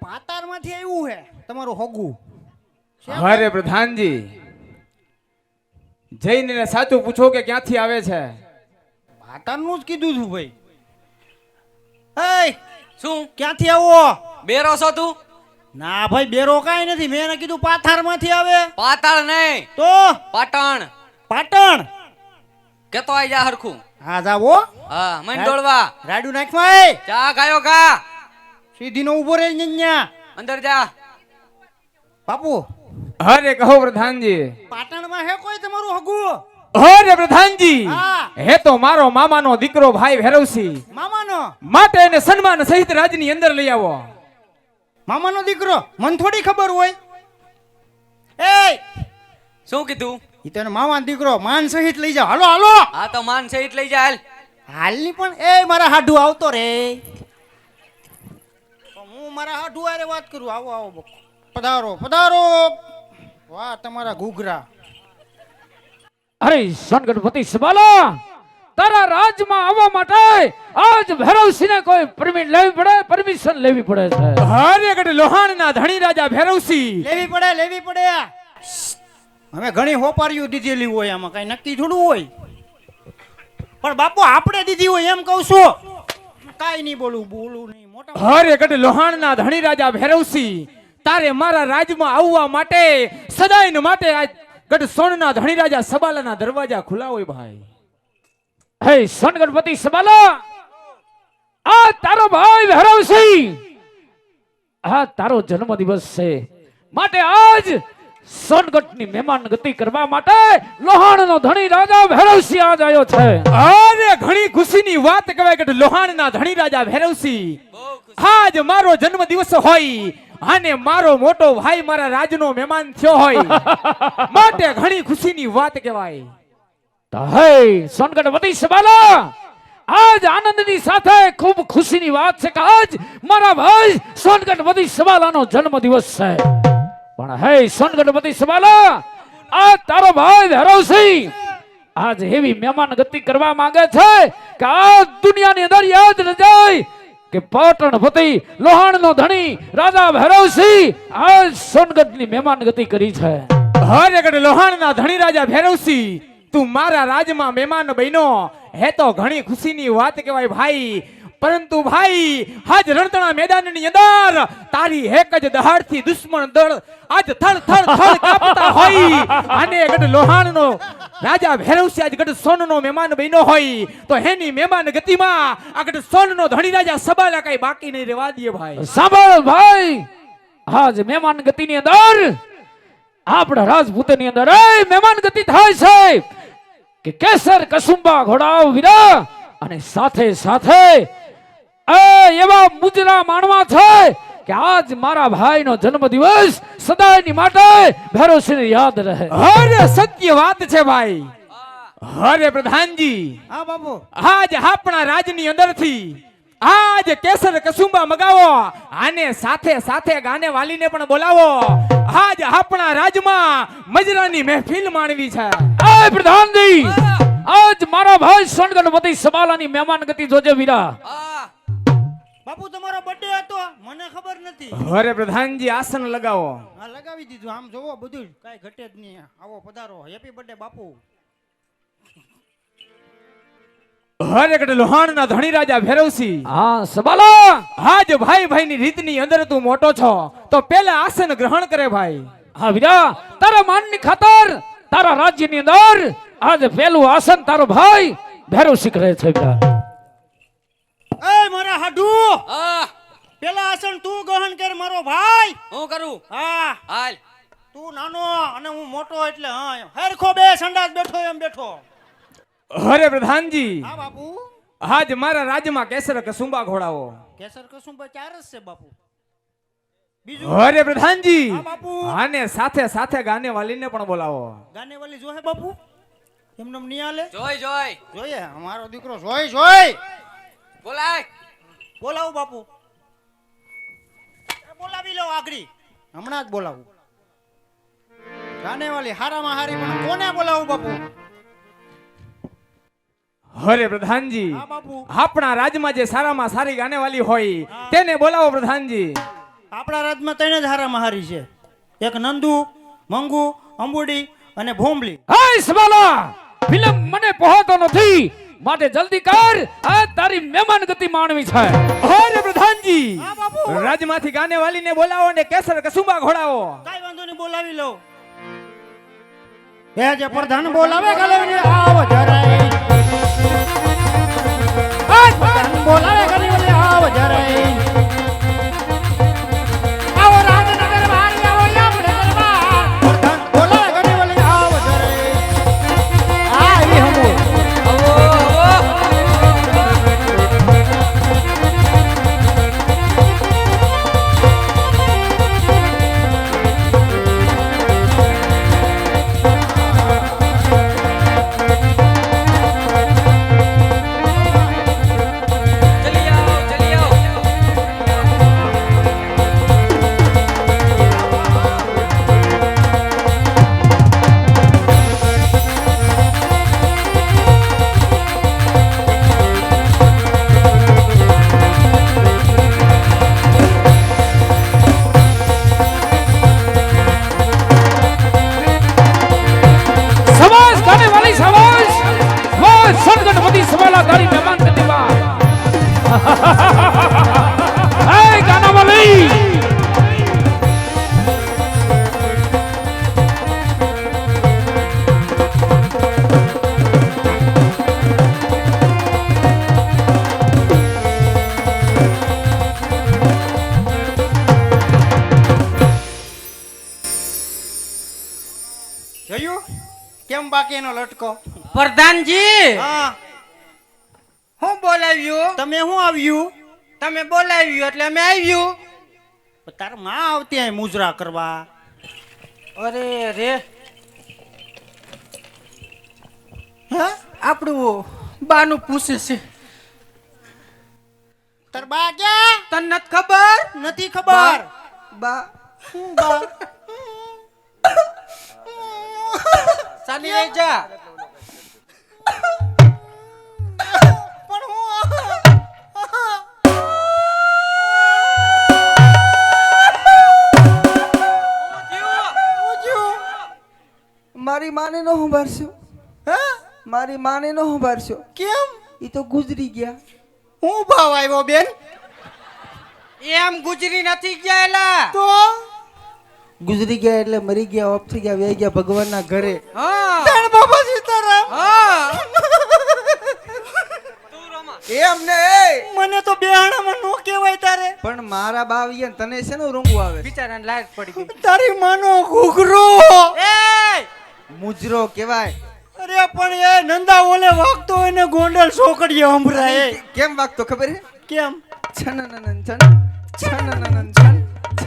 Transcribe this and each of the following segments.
પાતારમાંથી આવ્યું હે તમારું હોગું. અરે પ્રધાનજી, જઈને સાચું પૂછો કે ક્યાંથી આવે છે. પાતારનું જ કીધું છું ભાઈ. એ શું ક્યાંથી આવો? બેરો છો તું? ના ભાઈ બેરો કાઈ નથી. મેં એને કીધું પાથારમાંથી આવે. પાતાળ નહીં તો પાટણ. પાટણ કેતો આઈ જા હરખું. હા જાવો. હા મન દોડવા રાડુ નાખવાય. ચા ગાયો કા સીધી નો ઉભો રહી ન્યા. અંદર જા. બાપુ અરે કહો પ્રધાનજી. પાટણમાં હે કોઈ તમારું હગું? અરે પ્રધાનજી, હા. હે તો મારો મામાનો દીકરો ભાઈ ભૈરવસિંહ. મામાનો? માટે એને સન્માન સહિત રાજની અંદર લઈ આવો. મામાનો દીકરો? મને થોડી ખબર હોય. એ શું કીધું? ઈ તને મામાનો દીકરો માન સહિત લઈ જાઓ. હાલો હાલો. આ તો માન સહિત લઈ જા. હાલ હાલની પણ એ મારા હાડુ આવતો રે. હું મારા હાડુ આરે વાત કરું. આવો આવો પધારો પધારો. વાહ તમારા ઘૂઘરા. અરે સોનગઢપતિ સબાલા, તારા રાજમાં આવવા માટે આજ ભૈરવસિંહને કોઈ પરમિશન લેવી પડે છે. અરે ગઢ લોહાણના ધણી રાજા ભૈરવસિંહ. લેવી પડે. અમે ઘણી હોપારીઓ દીધેલી હોય, આમાં કઈ નક્કી થોડું હોય. પણ બાપુ આપણે દીધી હોય એમ કહું છું. કાઈ નહીં બોલું નહીં. મોટા અરે ગઢ લોહાણના ધણી રાજા ભૈરવસિંહ, તારે મારા રાજમાં આવવા માટે સદાયને માટે આજ ગઢ સોનના ધણી રાજા સબાલાના દરવાજા ખુલ્લા હોય ભાઈ. હે સોનગઢપતિ સબાલા, આ તારો ભાઈ ભૈરવસિંહ, આ તારો જન્મ દિવસ છે, માટે આજ સોનગઢની મહેમાન ગતિ કરવા માટે લોહાણનો ધણી રાજા ભૈરવસિંહ આજ આવ્યો છે. અરે ઘણી ખુશીની વાત કહેવાય ગઢ લોહાણના ધણી રાજા ભૈરવસિંહ. આજ મારો જન્મ દિવસ હોય અને મારો મોટો ભાઈ મારા રાજનો મહેમાન થયો હોય, માટે ઘણી ખુશીની વાત કહેવાય. તો હે સોનગઢપતિ સબાલા, આજ આનંદની સાથે ખૂબ ખુશીની વાત છે કે આજ મારા ભાઈ સોનગઢપતિ સબાલાનો જન્મ દિવસ છે. પણ હે સોનગઢપતિ સબાલા, આ તારો ભાઈ ભૈરવસિંહ આજ એવી મહેમાન ગતિ કરવા માંગે છે કે આ દુનિયાની અંદર યાદ ન જાય કે પાટણપતિ લોહાણનો ધણી રાજા ભૈરવસિંહ આજ સોનગઢની મહેમાન ગતિ કરી છે. અરે ગઢ લોહાણના ધણી રાજા ભૈરવસિંહ, તું મારા રાજમાં મહેમાન બન્યો હે તો ઘણી ખુશીની વાત કહેવાય ભાઈ. પરંતુ ભાઈ આજ રણતણા મેદાનની અંદર તારી એક જ દહાડથી દુશ્મન દળ આજ થળ કાપતા હોય અને ગઢ લોહાણનો રાજા ભૈરવસિંહ આજ ગઢ સોનનો મહેમાન બન્યો હોય તો એની મહેમાન ગતિમાં આ ગઢ સોનનો ધણી રાજા સબાલા કઈ બાકી નહીં રહેવા દે ભાઈ. સાંભળ ભાઈ, આજ મહેમાન ગતિની અંદર આપણા રાજપૂતની અંદર મહેમાન ગતિ થાય છે કે કેસર કસુંબા ઘોડાઓ વીરા અને સાથે સાથે એવા મુજરા માણવા છે કે આજ મારા ભાઈનો જન્મ દિવસ સદાયની માટે ભૈરવસિંહને યાદ રહે. અરે સત્ય વાત છે ભાઈ. અરે પ્રધાનજી, હા બાપુ. આજ આપણા રાજની અંદરથી આજ કેસર કસુંબા મગાવો અને સાથે સાથે ગાને વાલીને પણ બોલાવો. આજ આપણા રાજમાં મજરાની મહેફિલ માણવી છે. એ પ્રધાનજી, આજ મારા ભાઈ સોનગઢપતિ સબાલાની મહેમાન ગતિ જોજે વીરા. બાપુ તમારો બર્થડે હતો, મને ખબર નથી. અરે પ્રધાનજી, આસન લગાવો. હા લગાવી દીધું. આમ જોવો બધું કાઈ ઘટે જ નહીં. આવો પધારો. હેપી બર્થડે બાપુ. અરે ગઢ લોહાણના ધણી રાજા ભૈરવસિંહ, હા સબાલા, આજ ભાઈ ભાઈની રીતની અંદર તું મોટો છો તો પેલા આસન ગ્રહણ કરે ભાઈ. હા વીરા, તારા માનની ખાતર તારા રાજ્યની અંદર આજ પેલું આસન તારો ભાઈ ભૈરવસિંહ કરે છે વીરા. એ મારા હાડુ, પેલા આસન તું ગ્રહણ કર મારો ભાઈ. હું કરું? હા હાલ. તું નાનો અને હું મોટો એટલે હા હરખો બે સંડાસ બેઠો એમ બેઠો. અરે પ્રધાનજી, હા બાપુ. આજ મારા રાજમાં કેસર કસુંબા ઘોડાવો. કેસર કસુંબા ચાર જ છે બાપુ. બીજું? અરે પ્રધાનજી, હા બાપુ. આને સાથે સાથે ગાને વાલીને પણ બોલાવો. ગાનેવાલી જોહે બાપુ? એમને નહીં હાલે? જોઈ જોઈએ. અમારો દીકરો જોઈ બોલાય. બોલાવું બાપુ. બોલાવી લો આગળી. હમણાં જ બોલાવું. ગાનેવાલી હારામાં હારી પણ કોને બોલાવું બાપુ? અરે પ્રધાનજી, હા બાપુ. આપણા રાજમાં જે સારામાં સારી ગાનેવાલી હોય તેને બોલાવો પ્રધાનજી. આપણા રાજમાં ત્રણ જ હારામાં હારી છે. એક નંદુ, મંગુ, અંબુડી અને ભોંબલી. હે સવાલા ફિલ્મ મને પહોંચતો નથી માટે જલ્દી કર આ તારી મહેમાન ગતિ માણવી છે. અરે પ્રધાનજી હા બાપુ. રાજમાંથી ગાને વાલીને બોલાવો ને કેસર કસુંબા ઘોડાવો. કાઈ વાંધો નહીં, બોલાવી લો. એ જે પ્રધાન બોલાવે ગલેવને આવ જરાય. આ પ્રધાન બોલાવે ગલેવને આવ જરાય. આવો રાજનગર વારી આવો આપણે દરબાર. પ્રધાન બોલાવે ગલેવને આવ જરાય. આ ઈ હમો. આવો આવો ચલી આવો ચલી આવો સમાજ ગાને વાલી સમાજ વાહ સનગણપતિ સવાલા તારી મહેમાન ગતિ માં. હે ગાના વાલી જોયું કેમ બાકી એનો લટકો? પ્રધાનજી હા, હું બોલાવ્યું તમે શું આવ્યું? તમે બોલાવ્યું એટલે અમે આવ્યું. તાર માં આવતી અહીં મુજરા કરવા. અરે રે હે? આપણું બાનું પૂછે છે. તાર બા ક્યાં? તને નથી ખબર? નથી ખબર. બા શું બા? ચાલી રહી જા. પણ હું મારી માને નો સંભાળશો. હે? મારી માને નો સંભાળશો. કેમ? ઈ તો ગુજરી ગયા. હું ભાવ આવ્યો બેન? એમ ગુજરી નથી ગયા એલા. તો ગુજરી ગયા એટલે મરી ગયા, ઓફ થઈ ગયા, વહી ગયા ભગવાનના ઘરે. હા ધણ બાબા સીતારામ. હા તું રમા. એમ ને મને તો બેહાણામાં નો કહેવાય તારે. પણ મારા બાવીએ તને છે ને રૂંગું આવે. બિચારાને લાયક પડી ગઈ. તારી માનો ઘૂઘરો. એ મુજરો કહેવાય. અરે પણ એ નંદા ઓલે વાગતો હોય ને ગોંડલ છોકરીએ હંભરાય. કેમ વાગતો ખબર હે? કેમ? છનનનન છન છનનનન છન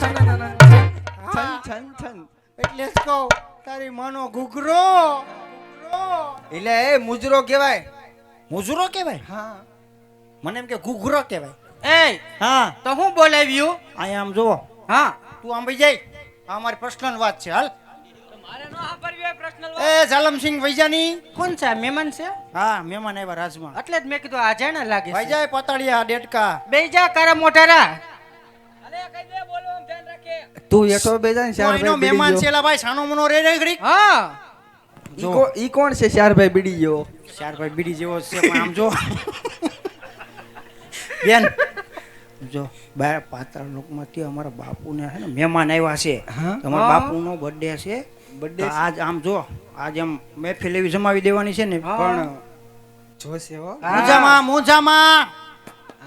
છનનનન છન છન છન છન. એટલે જ કહું તારી માનો ઘૂઘરો. એટલે એ મુજરો કહેવાય. મુજરો કહેવાય? હા. મને એમ કે ઘૂઘરો કહેવાય. એ હા, તો હું બોલાવ્યું. અહીંયા આમ જુઓ. હા તું આંબી જાય. આ અમારી પર્સનલ વાત છે. હાલ. મારે નો સાંભળવી હોય પ્રશ્ન. એ ઝાલમસિંહ વૈજાની. કોણ છે આ મહેમાન છે? હા, મહેમાન આવ્યા રાજમાં. એટલે જ મેં કીધું આ જાણે લાગે છે. વૈજાય પતાડિયા ડેટકા. બેજા કારા મોટારા. તું એઠો બેજા ને ચાર કોઈનો ભાઈ મહેમાન બીડી છે લા ભાઈ, સાનો મનો રે રે ઘડીક. હા ગયો. ઈ કોણ છે ચાર ભાઈ બીડી ગયો? ચાર ભાઈ બીડી જેવો જ છે પણ આમ જો. બેન જો બાર પાતળ લોકમાંથી અમારા બાપુને છે ને મહેમાન આવ્યા છે. હા? અમારા હા. બાપુનો બર્થડે છે. બર્થડે તો આજ આમ જો આજ એમ મહેફિલ એવી જમાવી દેવાની છે ને. હા. પણ જોશે હો. હા. મુંજામાં મુંજામાં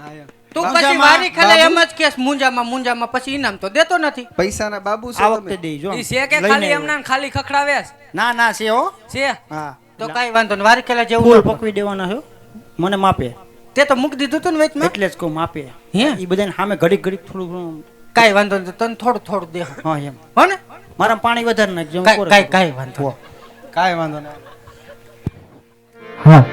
આયા. તું બાબુ. પછી વારી ખાલે બાબુ. એમ જ કેસ મુંજામાં પછી ઇનામ તો દેતો નથી. પૈસાના બાબુ છો આ તમે. વખતે દઈ જો ઈ છે કે લઈને ખાલી આવ્યો. એમના ખાલી ખખડાવે ના ના છે હો. છે હા તો કાઈ વાંધો નહીં વારી ખાલે જેવું ફૂલ ન પડે. પકવી દેવાના છે મને માપે. તે તો મૂકી દીધું તું ને વચમાં. એટલે જ કહું માપે. હે? એ બધાને સામે ઘડીક ઘડીક થોડું ઘણું. કાઈ વાંધો નહીં તને થોડું થોડું દે હા એમ હો ને મારા પાણી વધારે નાખજો. હું કાઈ કોરે કાઈ કરું. કાઈ વાંધો નહીં. કાંઈ વાંધો નહીં. હા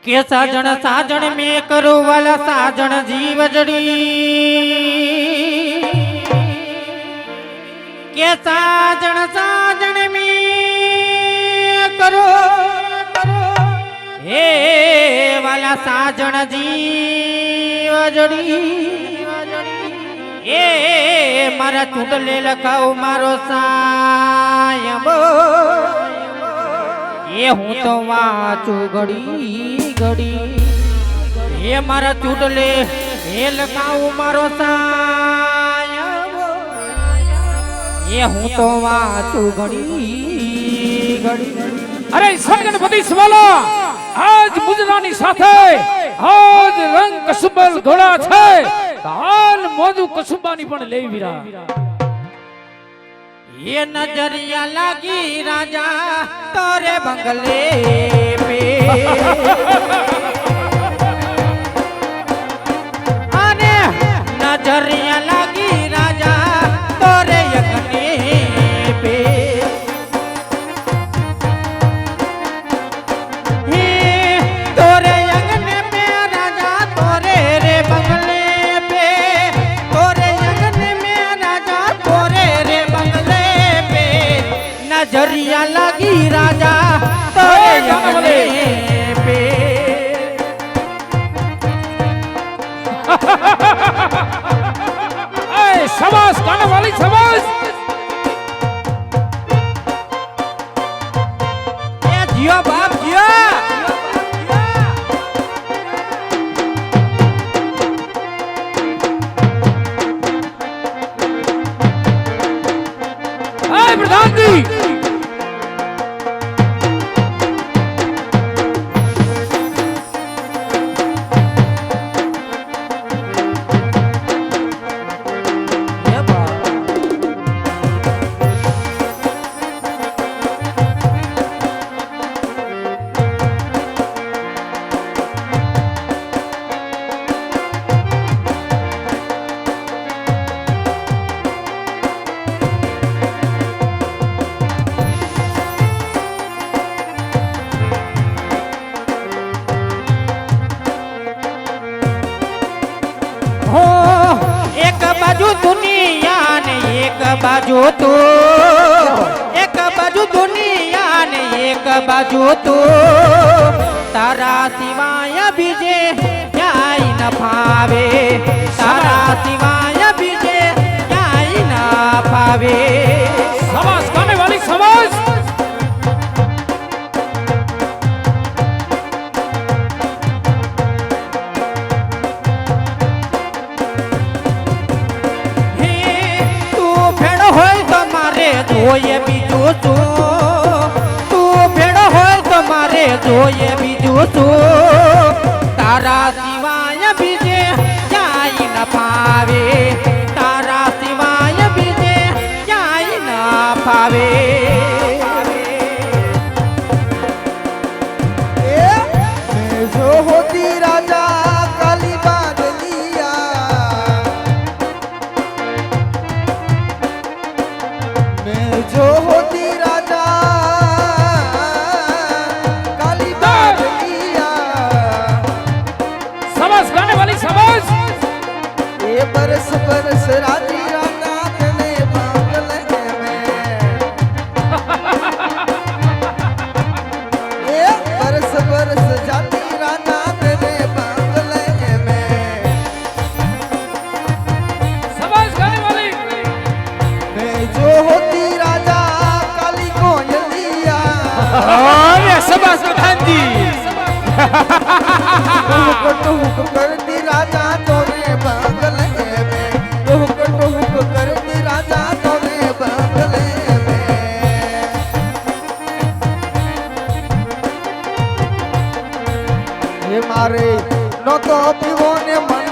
કે સાજણ સાજણ મે કરું વાલા સાજણ જીવ જડી કે સાજણ સાજણ મે કરો હે મારા સાજણ જીવજડી એ મારા ચૂંટલે લખાવ મારો સાયબ એ હું તો વાંચું ઘડી ઘડી એ મારા ચૂંટલે એ લખાવું મારો સાયબ એ હું તો વાંચું ઘડી ઘડી અરે સદગણપતિ સવાલા આજ મુજરાની સાથે આજ રંગ કસુંબલ ઘોડા છે હાલ મોજુ કસુંબાની પણ લઈ વીરા ये नजरिया लगी राजा तोरे बंगले पे अरे नजरिया लगी राजा तोरे यगने पे हे तोरे यगने पे राजा तोरे रे बंगले पे तोरे यगने में राजा तोरे रे बंगले नजरिया लगी राजा तोरे यगने पे ए शाबाश गाने वाली शाबाश ए जियो बाप जियो ए प्रधान जी हो एक बाजू दुनिया ने एक बाजू तू एक बाजू दुनिया ने एक बाजू तू तारा सिवाय बीजे न्याय न पावे तारा सिवाय बीजे न्याय न पावे शाबाश गाने वाली शाबाश हे तू भेड़ होय तो मारे जोये बीजू तू तू भेड़ होय तो मारे जोये बीजू तू तारा सिवाय बीजे जाय न पावे तारा सिवाय बीजे जाय न पावे मैं जो होती राजा काली बादलिया मैं जो होती राजा काली बादलिया शाबाश गाने वाली शाबाश ये बरस बरस राजी राना तने बांगले में ये बरस बरस जाती राना तेरे बांगले में शाबाश गाने वाली मैं जो होती राजा काली कोयलिया અરે શાબાશ પ્રધાન जी टुक करती राजा तोरे बांगले में टुक करती राजा तोरे बांगले में ये मारे नो तो पीवो ने मन